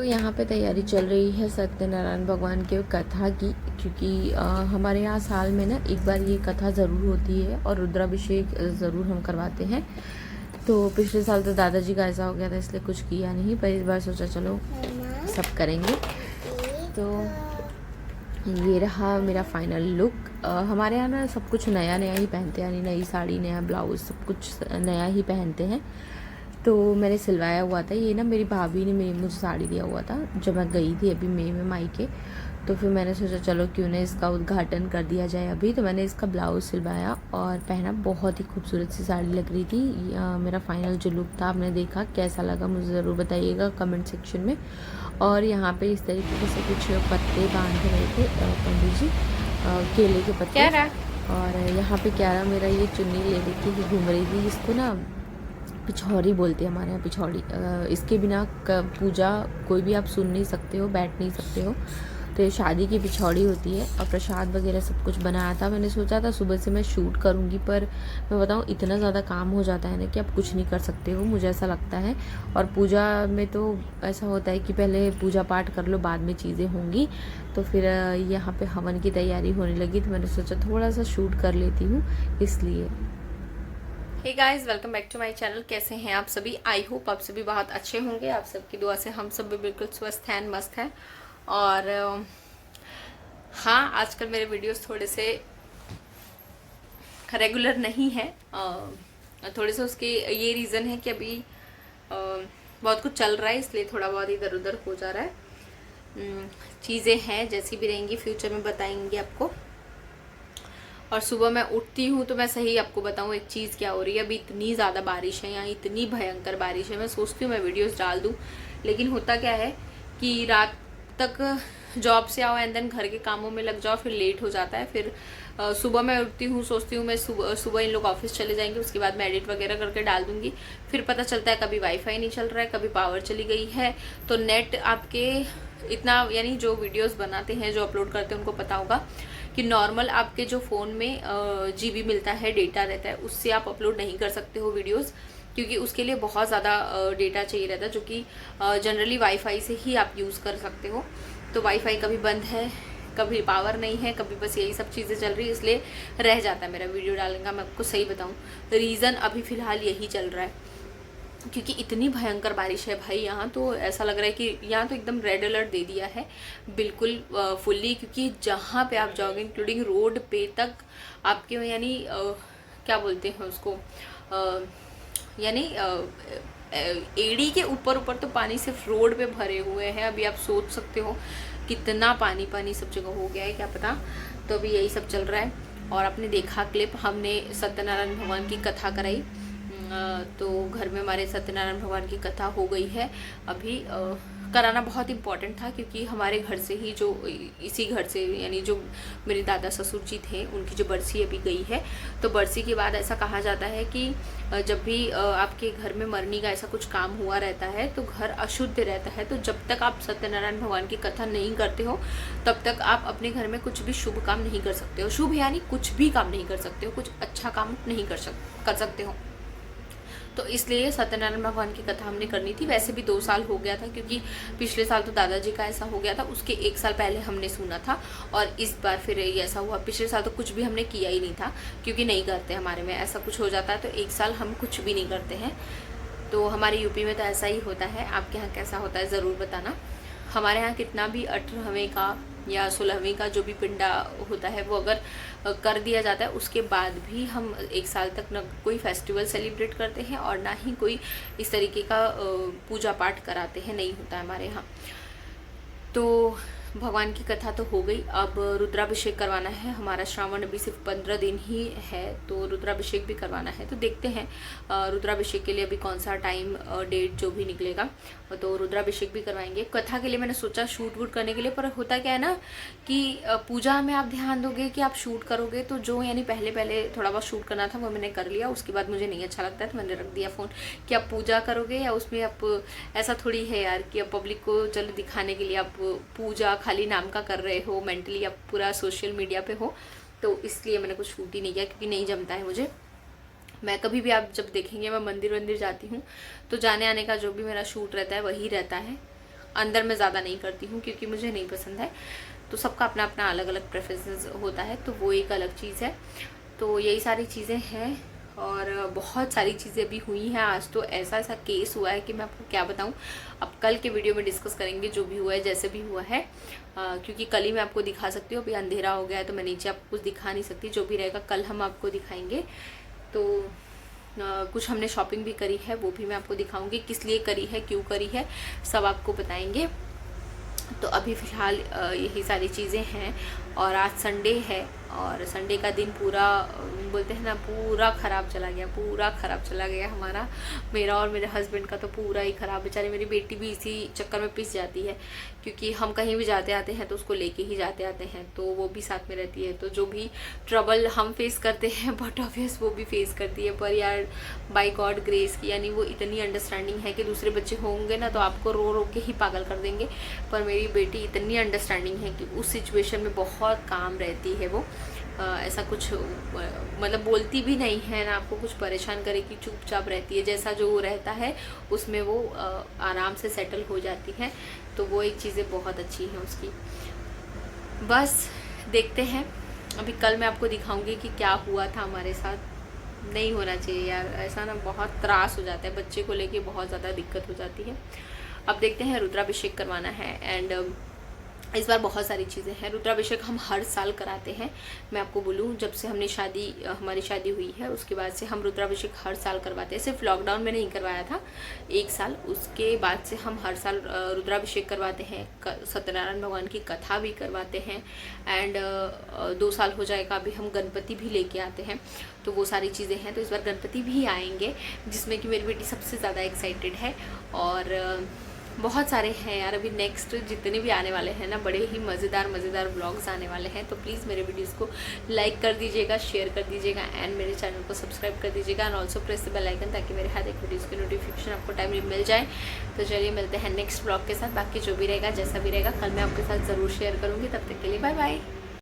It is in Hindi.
यहाँ पे तैयारी चल रही है सत्यनारायण भगवान के कथा की, क्योंकि हमारे यहाँ साल में ना एक बार ये कथा ज़रूर होती है और रुद्राभिषेक ज़रूर हम करवाते हैं। तो पिछले साल तो दादाजी का ऐसा हो गया था इसलिए कुछ किया नहीं, पर इस बार सोचा चलो सब करेंगे। तो ये रहा मेरा फाइनल लुक। हमारे यहाँ ना सब कुछ नया नया ही पहनते हैं, यानी नई साड़ी, नया ब्लाउज, सब कुछ नया ही पहनते हैं। तो मैंने सिलवाया हुआ था ये ना, मेरी भाभी ने मुझे साड़ी दिया हुआ था जब मैं गई थी अभी मई में मायके। तो फिर मैंने सोचा चलो क्यों ना इसका उद्घाटन कर दिया जाए अभी। तो मैंने इसका ब्लाउज़ सिलवाया और पहना। बहुत ही खूबसूरत सी साड़ी लग रही थी। मेरा फाइनल जो लुक था आपने देखा, कैसा लगा मुझे ज़रूर बताइएगा कमेंट सेक्शन में। और यहाँ पे इस तरीके से कुछ पत्ते बांध रहे थे पंडित जी, केले के पत्ते। और यहाँ पे क्यारा मेरा ये चुन्नी ले लेके घूम रही थी। इसको ना पिछौरी बोलते हैं हमारे यहाँ, पिछौरी। इसके बिना पूजा कोई भी आप सुन नहीं सकते हो, बैठ नहीं सकते हो। तो ये शादी की पिछौड़ी होती है। और प्रसाद वगैरह सब कुछ बनाया था। मैंने सोचा था सुबह से मैं शूट करूँगी, पर मैं बताऊँ इतना ज़्यादा काम हो जाता है ना कि आप कुछ नहीं कर सकते हो, मुझे ऐसा लगता है। और पूजा में तो ऐसा होता है कि पहले पूजा पाठ कर लो, बाद में चीज़ें होंगी। तो फिर यहाँ पे हवन की तैयारी होने लगी, तो मैंने सोचा थोड़ा सा शूट कर लेती हूँ इसलिए। Hey guys, welcome back to my channel. कैसे हैं आप सभी? आई होप आप सभी बहुत अच्छे होंगे। आप सबकी दुआ से हम सब भी बिल्कुल स्वस्थ हैं, मस्त हैं। और हाँ, आजकल मेरे वीडियोस थोड़े से रेगुलर नहीं है। थोड़े से उसके ये रीज़न है कि अभी बहुत कुछ चल रहा है, इसलिए थोड़ा बहुत इधर उधर हो जा रहा है। चीज़ें हैं, जैसी भी रहेंगी फ्यूचर में बताएंगे आपको। और सुबह मैं उठती हूँ तो मैं सही आपको बताऊँ एक चीज़ क्या हो रही है। अभी इतनी ज़्यादा बारिश है यहाँ, इतनी भयंकर बारिश है। मैं सोचती हूँ मैं वीडियोस डाल दूँ, लेकिन होता क्या है कि रात तक जॉब से आओ एंड देन घर के कामों में लग जाओ, फिर लेट हो जाता है। फिर सुबह मैं उठती हूँ, सोचती हूँ मैं सुबह इन लोग ऑफिस चले जाएंगे, उसके बाद मैं एडिट वगैरह करके डाल दूँगी। फिर पता चलता है कभी वाईफाई नहीं चल रहा है, कभी पावर चली गई है। तो नेट आपके इतना, यानी जो वीडियोज़ बनाते हैं, जो अपलोड करते हैं, उनको पता होगा कि नॉर्मल आपके जो फ़ोन में जीबी मिलता है, डेटा रहता है, उससे आप अपलोड नहीं कर सकते हो वीडियोस, क्योंकि उसके लिए बहुत ज़्यादा डेटा चाहिए रहता है, जो कि जनरली वाईफाई से ही आप यूज़ कर सकते हो। तो वाईफाई कभी बंद है, कभी पावर नहीं है, कभी बस यही सब चीज़ें चल रही है, इसलिए रह जाता है मेरा वीडियो डालने का। मैं आपको सही बताऊँ, रीज़न अभी फ़िलहाल यही चल रहा है, क्योंकि इतनी भयंकर बारिश है भाई यहाँ। तो ऐसा लग रहा है कि यहाँ तो एकदम रेड अलर्ट दे दिया है बिल्कुल फुल्ली, क्योंकि जहाँ पे आप जाओगे इंक्लूडिंग रोड पे तक आपके, यानी क्या बोलते हैं उसको, यानी एड़ी के ऊपर ऊपर तो पानी सिर्फ रोड पे भरे हुए हैं। अभी आप सोच सकते हो कितना पानी पानी सब जगह हो गया है, क्या पता। तो अभी यही सब चल रहा है। और आपने देखा क्लिप, हमने सत्यनारायण भगवान की कथा कराई। तो घर में हमारे सत्यनारायण भगवान की कथा हो गई है। अभी कराना बहुत इम्पॉर्टेंट था, क्योंकि हमारे घर से ही, जो इसी घर से, यानी जो मेरे दादा ससुर जी थे, उनकी जो बरसी अभी गई है। तो बरसी के बाद ऐसा कहा जाता है कि जब भी आपके घर में मरनी का ऐसा कुछ काम हुआ रहता है तो घर अशुद्ध रहता है। तो जब तक आप सत्यनारायण भगवान की कथा नहीं करते हो, तब तक आप अपने घर में कुछ भी शुभ काम नहीं कर सकते हो। शुभ यानी कुछ भी काम नहीं कर सकते हो, कुछ अच्छा काम नहीं कर सकते हो। तो इसलिए सत्यनारायण भगवान की कथा हमने करनी थी। वैसे भी 2 साल हो गया था, क्योंकि पिछले साल तो दादाजी का ऐसा हो गया था, उसके 1 साल पहले हमने सुना था। और इस बार फिर ऐसा हुआ। पिछले साल तो कुछ भी हमने किया ही नहीं था, क्योंकि नहीं करते हमारे में, ऐसा कुछ हो जाता है तो 1 साल हम कुछ भी नहीं करते हैं। तो हमारे यूपी में तो ऐसा ही होता है। आपके यहाँ कैसा होता है ज़रूर बताना। हमारे यहाँ कितना भी 18वें का या 16वें का जो भी पिंडा होता है, वो अगर कर दिया जाता है, उसके बाद भी हम 1 साल तक न कोई फेस्टिवल सेलिब्रेट करते हैं और ना ही कोई इस तरीके का पूजा पाठ कराते हैं, नहीं होता है हमारे यहाँ। तो भगवान की कथा तो हो गई। अब रुद्राभिषेक करवाना है। हमारा श्रावण अभी सिर्फ 15 दिन ही है, तो रुद्राभिषेक भी करवाना है। तो देखते हैं रुद्राभिषेक के लिए अभी कौन सा टाइम, डेट जो भी निकलेगा, तो रुद्राभिषेक भी करवाएंगे। कथा के लिए मैंने सोचा शूट वूट करने के लिए, पर होता क्या है ना कि पूजा में आप ध्यान दोगे कि आप शूट करोगे, तो जो यानी पहले पहले थोड़ा बहुत शूट करना था वो मैंने कर लिया। उसके बाद मुझे नहीं अच्छा लगता है, तो मैंने रख दिया फ़ोन कि आप पूजा करोगे या उसमें आप, ऐसा थोड़ी है यार कि आप पब्लिक को चलो दिखाने के लिए आप पूजा खाली नाम का कर रहे हो, मेंटली आप पूरा सोशल मीडिया पे हो। तो इसलिए मैंने कुछ शूट ही नहीं किया, क्योंकि नहीं जमता है मुझे। मैं कभी भी, आप जब देखेंगे मैं मंदिर वंदिर जाती हूँ तो जाने आने का जो भी मेरा शूट रहता है वही रहता है। अंदर मैं ज़्यादा नहीं करती हूँ क्योंकि मुझे नहीं पसंद है। तो सबका अपना अपना अलग अलग प्रेफरेंसेस होता है, तो वो एक अलग चीज़ है। तो यही सारी चीज़ें हैं और बहुत सारी चीज़ें भी हुई हैं। आज तो ऐसा ऐसा केस हुआ है कि मैं आपको क्या बताऊं। अब कल के वीडियो में डिस्कस करेंगे जो भी हुआ है, जैसे भी हुआ है, क्योंकि कल ही मैं आपको दिखा सकती हूँ। अभी अंधेरा हो गया है तो मैं नीचे आपको कुछ दिखा नहीं सकती। जो भी रहेगा कल हम आपको दिखाएंगे। तो कुछ हमने शॉपिंग भी करी है, वो भी मैं आपको दिखाऊंगी, किस लिए करी है, क्यों करी है, सब आपको बताएंगे। तो अभी फ़िलहाल यही सारी चीज़ें हैं। और आज संडे है और संडे का दिन पूरा बोलते हैं ना, पूरा ख़राब चला गया, पूरा ख़राब चला गया हमारा, मेरा और मेरे हस्बैंड का तो पूरा ही ख़राब। बेचारी मेरी बेटी भी इसी चक्कर में पिस जाती है, क्योंकि हम कहीं भी जाते आते हैं तो उसको लेके ही जाते आते हैं, तो वो भी साथ में रहती है। तो जो भी ट्रबल हम फेस करते हैं बट ऑब्वियस वो भी फेस करती है। पर यार बाय गॉड ग्रेस की, यानी वो इतनी अंडरस्टैंडिंग है कि दूसरे बच्चे होंगे ना तो आपको रो रो के ही पागल कर देंगे, पर मेरी बेटी इतनी अंडरस्टैंडिंग है कि उस सिचुएशन में बहुत काम रहती है वो। ऐसा कुछ मतलब बोलती भी नहीं है ना आपको कुछ परेशान करे कि चुपचाप रहती है, जैसा जो रहता है उसमें वो आराम से सेटल हो जाती है। तो वो एक चीज़ें बहुत अच्छी हैं उसकी। बस देखते हैं, अभी कल मैं आपको दिखाऊंगी कि क्या हुआ था हमारे साथ। नहीं होना चाहिए यार ऐसा ना, बहुत त्रास हो जाता है, बच्चे को लेके बहुत ज़्यादा दिक्कत हो जाती है। अब देखते हैं, रुद्राभिषेक करवाना है एंड इस बार बहुत सारी चीज़ें हैं। रुद्राभिषेक हम हर साल कराते हैं। मैं आपको बोलूँ, जब से हमने हमारी शादी हुई है उसके बाद से हम रुद्राभिषेक हर साल करवाते हैं। सिर्फ लॉकडाउन में नहीं करवाया था 1 साल, उसके बाद से हम हर साल रुद्राभिषेक करवाते हैं। सत्यनारायण भगवान की कथा भी करवाते हैं एंड 2 साल हो जाएगा अभी हम गणपति भी लेके आते हैं। तो वो सारी चीज़ें हैं। तो इस बार गणपति भी आएंगे, जिसमें कि मेरी बेटी सबसे ज़्यादा एक्साइटेड है। और बहुत सारे हैं यार, अभी नेक्स्ट जितने भी आने वाले हैं ना, बड़े ही मज़ेदार व्लॉग्स आने वाले हैं। तो प्लीज़ मेरे वीडियोस को लाइक कर दीजिएगा, शेयर कर दीजिएगा एंड मेरे चैनल को सब्सक्राइब कर दीजिएगा and also press the bell icon, ताकि मेरे हर एक वीडियोज़ की नोटिफिकेशन आपको टाइमली मिल जाए। तो चलिए मिलते हैं नेक्स्ट ब्लॉग के साथ। बाकी जो भी रहेगा, जैसा भी रहेगा, कल मैं आपके साथ ज़रूर शेयर करूँगी। तब तक के लिए बाय बाय।